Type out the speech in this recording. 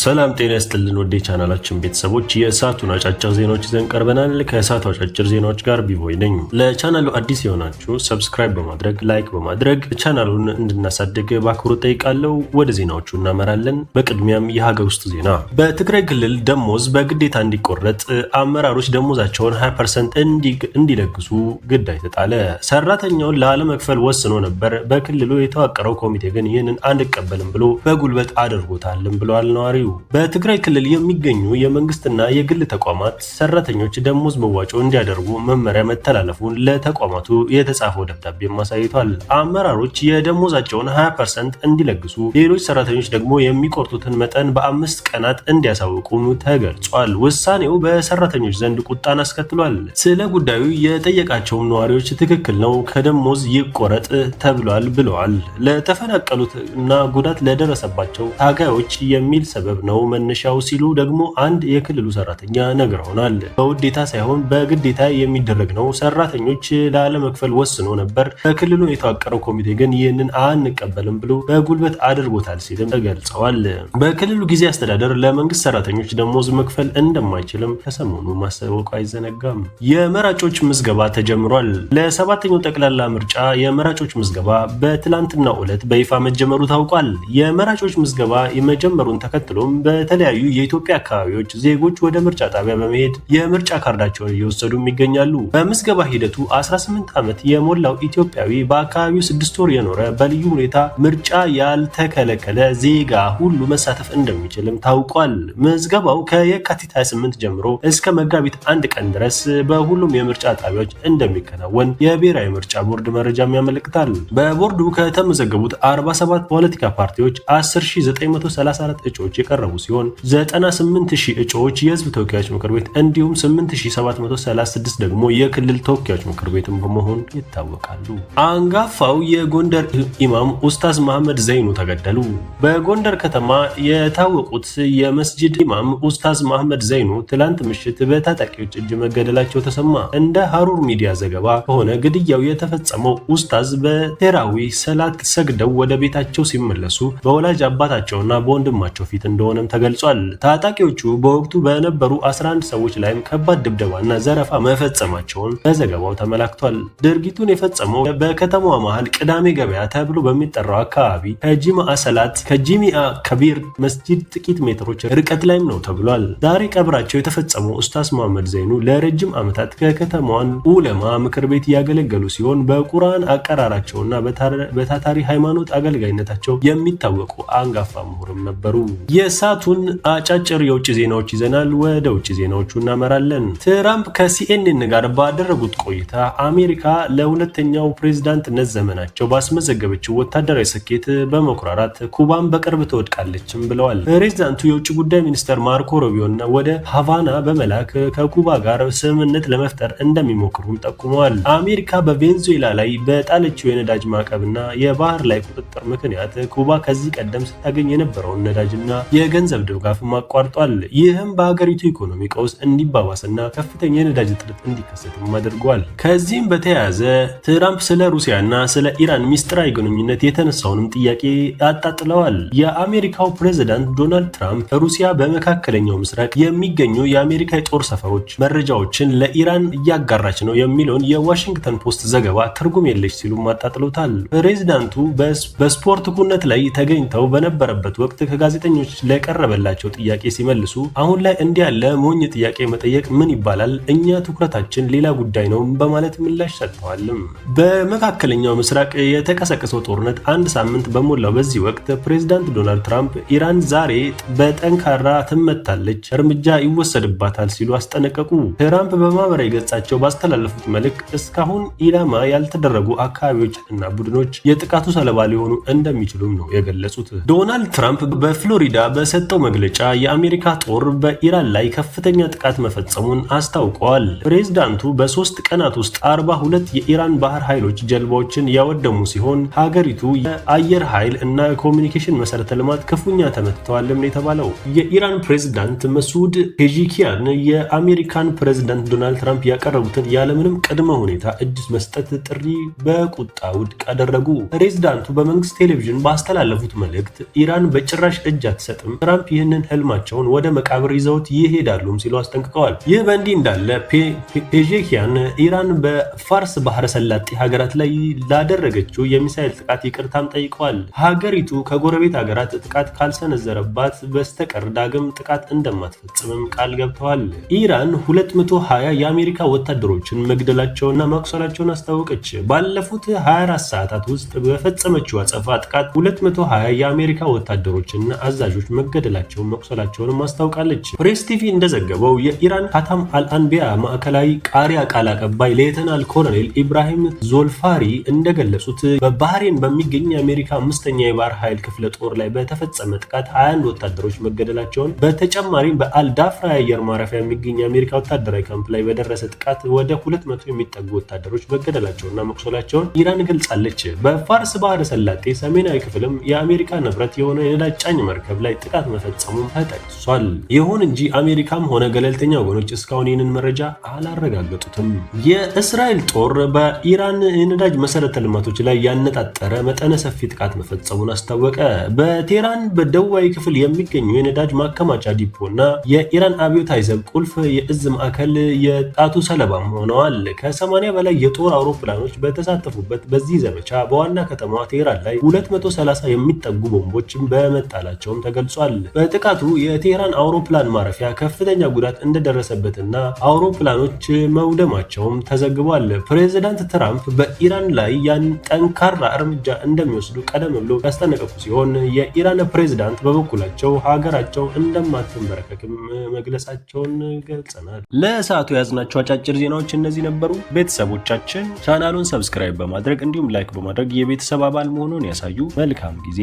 ሰላም ጤና ይስጥልን ወደ ቻናላችን ቤተሰቦች የሰዓቱን አጫጭር ዜናዎች ይዘን ቀርበናል። ከሰዓቱ አጫጭር ዜናዎች ጋር ቢቦይ ነኝ። ለቻናሉ አዲስ የሆናችሁ ሰብስክራይብ በማድረግ ላይክ በማድረግ ቻናሉን እንድናሳድግ በአክብሮት ጠይቃለሁ። ወደ ዜናዎቹ እናመራለን። በቅድሚያም የሀገር ውስጥ ዜና። በትግራይ ክልል ደሞዝ በግዴታ እንዲቆረጥ አመራሮች ደሞዛቸውን 20% እንዲለግሱ ግዳይ ተጣለ። ሰራተኛውን ላለመክፈል ወስኖ ነበር። በክልሉ የተዋቀረው ኮሚቴ ግን ይህንን አንቀበልም ብሎ በጉልበት አድርጎታልም ብለዋል ነዋሪው። በትግራይ ክልል የሚገኙ የመንግስትና የግል ተቋማት ሰራተኞች ደሞዝ መዋጮ እንዲያደርጉ መመሪያ መተላለፉን ለተቋማቱ የተጻፈው ደብዳቤ አሳይቷል። አመራሮች የደሞዛቸውን 20% እንዲለግሱ፣ ሌሎች ሰራተኞች ደግሞ የሚቆርጡትን መጠን በ5 ቀናት እንዲያሳውቁ ተገልጿል። ውሳኔው በሰራተኞች ዘንድ ቁጣን አስከትሏል። ስለ ጉዳዩ የጠየቃቸውም ነዋሪዎች ትክክል ነው፣ ከደሞዝ ይቆረጥ ተብሏል ብለዋል። ለተፈናቀሉት እና ጉዳት ለደረሰባቸው ታጋዮች የሚል ሰበብ ነው መነሻው ሲሉ ደግሞ አንድ የክልሉ ሰራተኛ ነግረውናል። በውዴታ ሳይሆን በግዴታ የሚደረግ ነው። ሰራተኞች ላለመክፈል ወስኖ ነበር። በክልሉ የተዋቀረው ኮሚቴ ግን ይህንን አንቀበልም ብሎ በጉልበት አድርጎታል ሲልም ተገልጸዋል። በክልሉ ጊዜ አስተዳደር ለመንግስት ሰራተኞች ደሞዝ መክፈል እንደማይችልም ከሰሞኑ ማሳወቁ አይዘነጋም። የመራጮች ምዝገባ ተጀምሯል። ለሰባተኛው ጠቅላላ ምርጫ የመራጮች ምዝገባ በትላንትናው ዕለት በይፋ መጀመሩ ታውቋል። የመራጮች ምዝገባ የመጀመሩን ተከትሎም በተለያዩ የኢትዮጵያ አካባቢዎች ዜጎች ወደ ምርጫ ጣቢያ በመሄድ የምርጫ ካርዳቸውን እየወሰዱ ይገኛሉ። በምዝገባ ሂደቱ 18 ዓመት የሞላው ኢትዮጵያዊ በአካባቢው 6 ወር የኖረ በልዩ ሁኔታ ምርጫ ያልተከለከለ ዜጋ ሁሉ መሳተፍ እንደሚችልም ታውቋል። ምዝገባው ከየካቲት 28 ጀምሮ እስከ መጋቢት 1 ቀን ድረስ በሁሉም የምርጫ ጣቢያዎች እንደሚከናወን የብሔራዊ ምርጫ ቦርድ መረጃም ያመለክታል። በቦርዱ ከተመዘገቡት 47 ፖለቲካ ፓርቲዎች 10934 እጩዎች የቀረቡ ሲሆን 98000 እጩዎች የህዝብ ተወካዮች ምክር ቤት እንዲሁም 8736 ደግሞ የክልል ተወካዮች ምክር ቤትም በመሆን ይታወቃሉ። አንጋፋው የጎንደር ኢማም ኡስታዝ መሐመድ ዘይኑ ተገደሉ። በጎንደር ከተማ የታወቁት የመስጂድ ኢማም ኡስታዝ መሐመድ ዘይኑ ትላንት ምሽት በታጣቂዎች እጅ መገደላቸው ተሰማ። እንደ ሀሩር ሚዲያ ዘገባ ከሆነ ግድያው የተፈጸመው ኡስታዝ በቴራዊ ሰላት ሰግደው ወደ ቤታቸው ሲመለሱ በወላጅ አባታቸውና በወንድማቸው ፊት እንደሆነም ተገልጿል። ታጣቂዎቹ በወቅቱ በነበሩ 11 ሰዎች ላይም ከባድ ድብደባና ዘረፋ መፈጸማቸውን በዘገባው ተመላክቷል። ድርጊቱን የፈጸመው በከተማዋ መሃል ቅዳሜ ገበያ ተብሎ በሚጠራው አካባቢ ከጂሚአ ከቢር መስጂድ ጥቂት ሜትሮች ርቀት ላይም ነው ተብሏል። ዛሬ ቀብራቸው የተፈጸመው ኡስታዝ መሐመድ ዘይኑ ለረጅም ዓመታት ከከተማዋን ኡለማ ምክር ቤት ያገለገሉ ሲሆን በቁርአን አቀራራቸውና በታታሪ ሃይማኖት አገልጋይነታቸው የሚታወቁ አንጋፋ ምሁርም ነበሩ። የሰዓቱን አጫጭር የውጭ ዜናዎች ይዘናል። ወደ ውጭ ዜናዎቹ እናመራለን። ትራምፕ ከሲኤንኤን ጋር ባደረጉት ቆይታ አሜሪካ ለሁለተኛው ፕሬዝዳንትነት ዘመናቸው ባስመዘገበችው ወታደራዊ ስኬት በመኩራራት ኩባን በቅርብ ትወድቃለችም ብለዋል። ፕሬዝዳንቱ የውጭ ጉዳይ ሚኒስተር ማርኮ ሩቢዮን ወደ ሃቫና በመላክ ከኩባ ጋር ስምምነት ለመፍጠር እንደሚሞክሩም ጠቁመዋል። አሜሪካ በቬንዙዌላ ላይ በጣለችው የነዳጅ ማዕቀብና የባህር ላይ ቁጥጥር ምክንያት ኩባ ከዚህ ቀደም ስታገኝ የነበረውን ነዳጅና የገንዘብ ድጋፍም አቋርጧል። ይህም በሀገሪቱ ኢኮኖሚ ቀውስ እንዲባባስና ከፍተኛ የነዳጅ እጥረት እንዲከሰትም አድርጓል። ከዚህም በተያያዘ ትራምፕ ስለ ሩሲያና ስለ ኢራን ሚስጥራዊ ግንኙነት የተነሳውንም ጥያቄ አጣጥለዋል። የአሜሪካው ፕሬዝዳንት ዶናልድ ትራምፕ ሩሲያ በመካከለኛው ምስራቅ የሚገኙ የአሜሪካ የጦር ሰፈሮች መረጃዎችን ለኢራን እያጋራች ነው የሚለውን የዋሽንግተን ፖስት ዘገባ ትርጉም የለሽ ሲሉም አጣጥለውታል። ፕሬዝዳንቱ በስፖርት ኩነት ላይ ተገኝተው በነበረበት ወቅት ከጋዜጠኞች ለቀረበላቸው ጥያቄ ሲመልሱ አሁን ላይ እንዲህ ያለ ሞኝ ጥያቄ መጠየቅ ምን ይባላል? እኛ ትኩረታችን ሌላ ጉዳይ ነው በማለት ምላሽ ሰጥተዋልም። በመካከለኛው ምስራቅ የተቀሰቀሰው ጦርነት 1 ሳምንት በሞላው በዚህ ወቅት ፕሬዝዳንት ዶናልድ ትራምፕ ኢራን ዛሬ በጠንካራ ትመታለች፣ እርምጃ ይወሰድባታል ሲሉ አስጠነቀቁ። ትራምፕ በማህበራዊ ገጻቸው ባስተላለፉት መልእክት እስካሁን ኢላማ ያልተደረጉ አካባቢዎች እና ቡድኖች የጥቃቱ ሰለባ ሊሆኑ እንደሚችሉም ነው የገለጹት። ዶናልድ ትራምፕ በፍሎሪዳ በሰጠው መግለጫ የአሜሪካ ጦር በኢራን ላይ ከፍተኛ ጥቃት መፈጸሙን አስታውቀዋል። ፕሬዝዳንቱ በ3 ቀናት ውስጥ 42 የኢራን ባህር ኃይሎች ጀልባዎችን ያወደሙ ሲሆን ሀገሪቱ የአየር ኃይል እና ኮሚኒኬሽን መሰረተ ልማት ክፉኛ ተመትተዋልም የተባለው። የኢራን ፕሬዝዳንት መስዑድ ፔጂኪያን የአሜሪካን ፕሬዝዳንት ዶናልድ ትራምፕ ያቀረቡትን ያለምንም ቅድመ ሁኔታ እጅ መስጠት ጥሪ በቁጣ ውድቅ አደረጉ። ፕሬዝዳንቱ በመንግስት ቴሌቪዥን ባስተላለፉት መልእክት ኢራን በጭራሽ እጅ አትሰጥም ቢያደርግም ትራምፕ ይህንን ህልማቸውን ወደ መቃብር ይዘውት ይሄዳሉም ሲሉ አስጠንቅቀዋል። ይህ በእንዲህ እንዳለ ፔዜሽኪያን ኢራን በፋርስ ባህረ ሰላጤ ሀገራት ላይ ላደረገችው የሚሳኤል ጥቃት ይቅርታም ጠይቀዋል። ሀገሪቱ ከጎረቤት ሀገራት ጥቃት ካልሰነዘረባት በስተቀር ዳግም ጥቃት እንደማትፈጽምም ቃል ገብተዋል። ኢራን 220 የአሜሪካ ወታደሮችን መግደላቸውና ማቁሰላቸውን አስታወቀች። ባለፉት 24 ሰዓታት ውስጥ በፈጸመችው አጸፋ ጥቃት 220 የአሜሪካ ወታደሮችና አዛዦች መገደላቸውን መቁሰላቸውንም አስታውቃለች። ፕሬስ ቲቪ እንደዘገበው የኢራን ካታም አልአንቢያ ማዕከላዊ ቃሪያ ቃል አቀባይ ሌተናል ኮሎኔል ኢብራሂም ዞልፋሪ እንደገለጹት በባህሬን በሚገኝ የአሜሪካ 5ኛ የባህር ኃይል ክፍለ ጦር ላይ በተፈጸመ ጥቃት 21 ወታደሮች መገደላቸውን፣ በተጨማሪም በአልዳፍራ የአየር ማረፊያ የሚገኝ የአሜሪካ ወታደራዊ ካምፕ ላይ በደረሰ ጥቃት ወደ 200 የሚጠጉ ወታደሮች መገደላቸውና መቁሰላቸውን ኢራን ገልጻለች። በፋርስ ባህረ ሰላጤ ሰሜናዊ ክፍልም የአሜሪካ ንብረት የሆነ የነዳጅ ጫኝ መርከብ ላይ ጥቃት መፈጸሙም ተጠቅሷል። ይሁን እንጂ አሜሪካም ሆነ ገለልተኛ ወገኖች እስካሁን ይህንን መረጃ አላረጋገጡትም። የእስራኤል ጦር በኢራን የነዳጅ መሰረተ ልማቶች ላይ ያነጣጠረ መጠነ ሰፊ ጥቃት መፈጸሙን አስታወቀ። በቴህራን በደቡባዊ ክፍል የሚገኙ የነዳጅ ማከማቻ ዲፖና የኢራን አብዮታዊ ዘብ ቁልፍ የእዝ ማዕከል የጥቃቱ ሰለባም ሆነዋል። ከ80 በላይ የጦር አውሮፕላኖች በተሳተፉበት በዚህ ዘመቻ በዋና ከተማዋ ቴህራን ላይ 230 የሚጠጉ ቦምቦችን በመጣላቸውም ተገልጿል። በጥቃቱ የቴህራን አውሮፕላን ማረፊያ ከፍተኛ ጉዳት እንደደረሰበትና አውሮፕላኖች መውደማቸውም ተዘግቧል። ፕሬዚዳንት ትራምፕ በኢራን ላይ ያን ጠንካራ እርምጃ እንደሚወስዱ ቀደም ብሎ ያስጠነቀቁ ሲሆን የኢራን ፕሬዚዳንት በበኩላቸው ሀገራቸው እንደማትንበረከክም መግለጻቸውን ገልጸናል። ለሰዓቱ ያዝናቸው አጫጭር ዜናዎች እነዚህ ነበሩ። ቤተሰቦቻችን ቻናሉን ሰብስክራይብ በማድረግ እንዲሁም ላይክ በማድረግ የቤተሰብ አባል መሆኑን ያሳዩ። መልካም ጊዜ